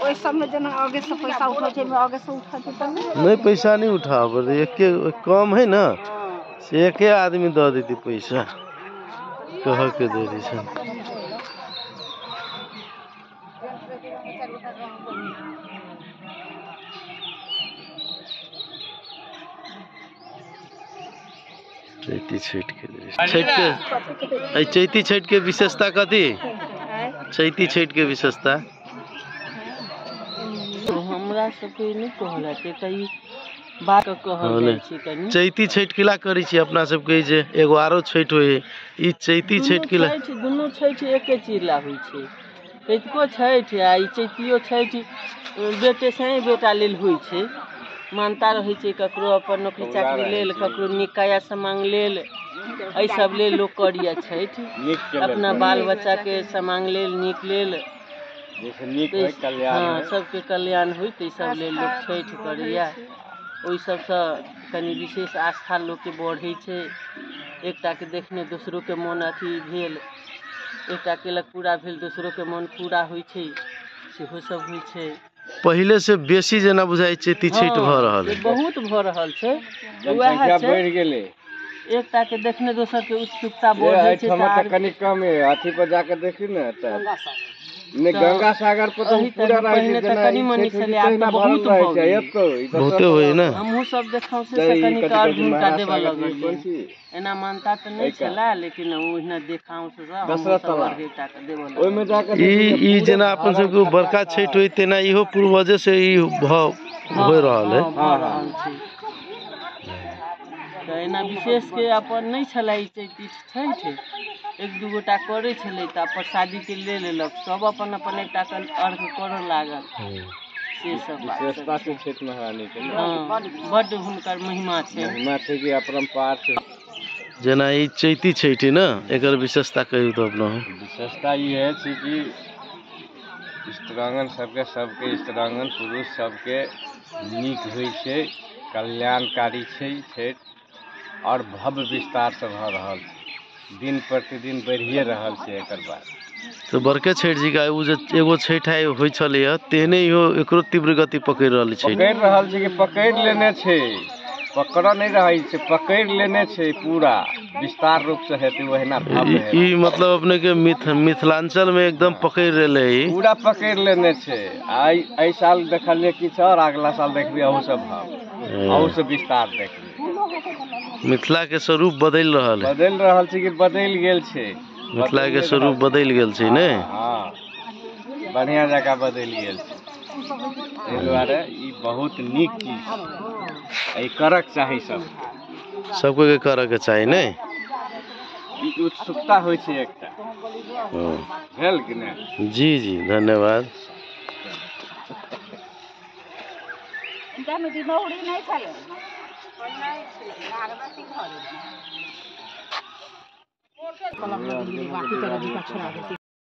ओइ सब में जना आगे से पैसा उठा छै में आगे से उठा छै त नहीं पैसा नहीं उठाओ एक कम है ना से एके आदमी दे देती पैसा कह के दे दी छन। चैती छठ के चैती छठ के विशेषता कथी चैती छठ के विशेषता हमरा सबके नहीं कहला ते कई बात कहल जाय छै कनी चैती छठ किला करै छी अपना सब के जे एगो आरो छठ होय ई चैती छठ किला दुनु छठ एके चिला होय छै कतको छठ आ ई चैतियो छठ बेटे से बेटा लेल होय छै मानता रहे छै ककरो अपन नौकरी चाकरी लेल ककरो निकाया समांग लेल एहि सब लेल लोग करिया छठ अपना बाल बच्चा के समांग लेल निक लेल जैसे निक होय कल्याण हां सबके कल्याण होय तै सब लेल लोग छठ करिया ओइ सबसे कनी विशेष आस्था लोग के बढ़ै छै एकटा के देखने दूसरो के मन अथी भेल एकटा केलक पूरा भेल दूसरो के मन पूरा होय छै सेहो सब होय छै पहले से बेसी जना बुझाई चैती छठ भ रहल है बहुत भ रहल छै जनसंख्या बढ़ गेले एकटा के देखने दोसर के उत्सुकता बढ़ै छै त कनी कम है अथी पर जाके देखी न त ने गंगा सागर पर तो पूरा रहे छै कनी मनी चले आ त बहुत बहुते होय ना हमहु सब देखाउ से कनी कार घुमका देबा लगल एना मानता त नहीं छला लेकिन ओहिना देखाउ से दशरथ वर्गेटा के देबा लगल ओय में जाके ई जना अपन सब के बड़का छठ होय तेना इहो पूर्वज से ई होय रहल है हां त एना विशेष के अपन नहीं छला ई चैती छठ एक दू गोटा करे छले त प्रसादी के ले लेलक सब अपन अपन एकटा कन अर्घ करऽ लागल से सब विशेषता के छठ महारानी के बड हुनकर महिमा छै कि अपरंपार छै जना ई चैती छठ ना एकर विशेषता कहियो तो अपना विशेषता ये है कि स्त्रांगन सबके स्त्रांगन पुरुष सबके नीक होय छै कल्याणकारी छै छठ और भव्य विस्तार से भ रहल छै दिन प्रतिदिन बढ़िए रहल छै एकर बाद तो बड़के छठ जी का उ जे एगो छठ है होय छले तेने इहो एकरो तीव्र गति पकड़ रहल छै कि पकड़ लेने छै पकड़ नहीं रही छै पकड़ लेने छै पूरा विस्तार रूप से हेतै ओहिना भव्य है ई मतलब अपने के मिथिलांचल में एकदम पकड़ रहले पूरा पकड़ लेने छै आई साल देखलिए कि और अगला साल देखबे अहू सब भाव अहू से विस्तार देखबे मिथिला के स्वरूप बदल रहल छै कि बदल गेल छै मिथिला के स्वरूप बदल गेल छै ने हां बढ़िया जगह बदल गेल छै एहि दुआरे ई बहुत नीक चीज ए करक चाही सबको के करक चाही ने ई उत्सुकता होय छै एकटा भेल कि ने जी जी धन्यवाद जामे दी नौड़ी नहीं छले नागवती घरे